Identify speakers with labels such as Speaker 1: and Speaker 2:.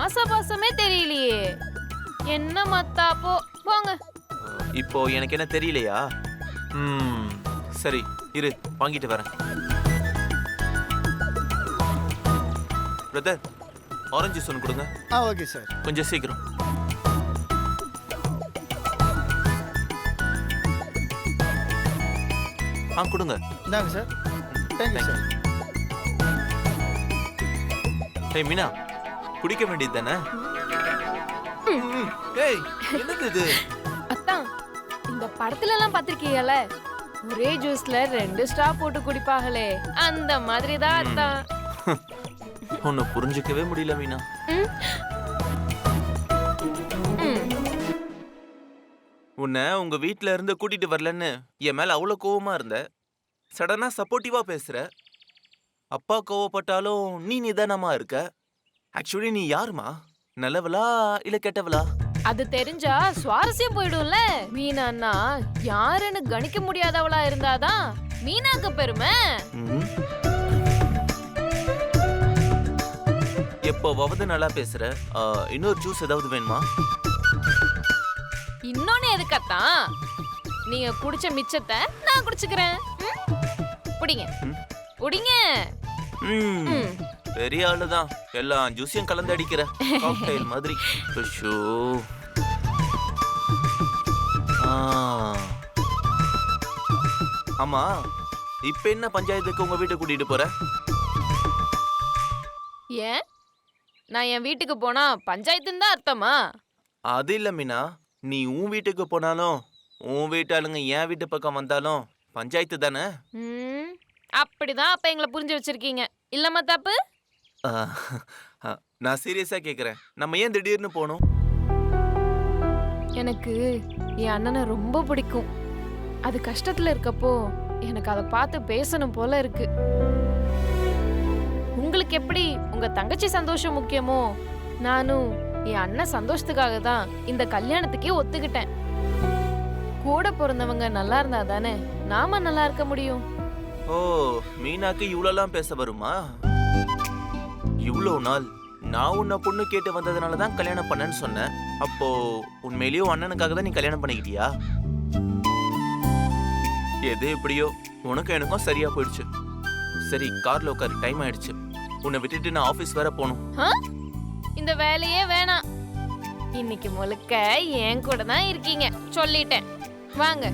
Speaker 1: ஆசாபாசமே தெரியலையே. என்ன மத்தாப்போ போங்க.
Speaker 2: இப்போ எனக்கு என்ன தெரியலையா? சரி இரு, வாங்கிட்டு வரேன். பிரதர், ஆரஞ்சு ஜூஸ் ஒன்று கொடுங்க.
Speaker 3: Okay sir.
Speaker 2: கொஞ்சம் சீக்கிரம். கொடுங்க.
Speaker 3: இந்தாங்க சார். Thank you sir.
Speaker 2: ஏய் மீனா, குடிக்க வேண்டியது தானே? ஏய், என்னது இது?
Speaker 1: அத்தான், இந்த படத்துல எல்லாம் பாத்திருக்கீங்கல்ல, ஒரே ஜூஸ்ல 2 ஸ்ட்ரா போட்டு குடிப்பாங்களே, அந்த மாதிரி தான் அத்தான்.
Speaker 2: உன்னை புரிஞ்சுக்கவே முடியல மீனா. உன்னை உங்க வீட்ல இருந்து கூட்டிட்டு வரலன்னு என் மேல அவ்வளவு கோவமா இருந்த. சடனா சப்போர்ட்டிவா பேசுற. அப்பா கோவப்பட்டாலும் நீ நிதானமா இருக்க. ஆக்சுவலி நீ யாருமா? நல்லவளா இல்ல கெட்டவளா?
Speaker 1: அது தெரிஞ்சா சுவாரஸ்யம் போயிடும்ல. மீனான்னா யாருன்னு கணிக்க முடியாதவளா இருந்தாதான் மீனாக்கு பெருமை.
Speaker 2: எப்போவாவது நல்லா பேசுற. இன்னொரு ஜூஸ் ஏதாவது வேணுமா?
Speaker 1: இன்னொன்னு எதுக்கத்தான்? நீங்க குடிச்ச மிச்சத்தை நான் குடிச்சுக்கிறேன். புடிங்க புடிங்க.
Speaker 2: பெரிய ஆளுதான், எல்லா ஜூஸையும் கலந்து அடிக்கிற காக்டெயில் மாதிரி. ஆமா, இப்ப என்ன பஞ்சாயத்துக்கு உங்க வீட்டுக்கு கூட்டிட்டு போற?
Speaker 1: ஏன் நான் என் வீட்டுக்கு போனா பஞ்சாயத்துன்னு தான் அர்த்தமா?
Speaker 2: அது இல்ல மீனா, நீ உன் வீட்டுக்கு போனாலும் உன் வீட்டாளுங்க என் வீட்டு பக்கம் வந்தாலும் பஞ்சாயத்து தானே.
Speaker 1: அப்படிதான் அப்ப எங்களை புரிஞ்சு வச்சிருக்கீங்க இல்லம்மா தப்பு?
Speaker 2: நான் சீரியஸா கேக்குறேன், நம்ம ஏன் திடீர்னு போனோம்?
Speaker 1: எனக்கு என் அண்ணனை ரொம்ப பிடிக்கும். அது கஷ்டத்துல இருக்கப்போ எனக்கு அதை பார்த்து பேசணும் போல இருக்கு. உங்களுக்கு எப்படி உங்க தங்கச்சி சந்தோஷம் முக்கியமோ, நானும் என் அண்ணன் சந்தோஷத்துக்காக தான் இந்த கல்யாணத்துக்கே ஒத்துக்கிட்டேன். கூட பிறந்தவங்க நல்லா இருந்தா தானே நாம நல்லா இருக்க முடியும்.
Speaker 2: ஓ, மீனாக்கு இவ்வளோலாம் பேச வருமா? இவ்வளோ நாள் நான் உன்னை பொண்ணு கேட்டு வந்ததுனால தான் கல்யாணம் பண்ணேன்னு சொன்னேன். அப்போ உண்மையிலேயும் அண்ணனுக்காக தான் நீ கல்யாணம் பண்ணிக்கிட்டியா? எது எப்படியோ உனக்கும் எனக்கும் சரியா போயிடுச்சு. சரி, கார்ல உட்காரு, டைம் ஆயிடுச்சு. உன்னை விட்டுட்டு நான் ஆபீஸ் வேற போகணும்.
Speaker 1: இந்த வேலையே வேணாம். இன்னைக்கு முழுக்க என் கூட தான் இருக்கீங்க, சொல்லிட்டேன். வாங்க.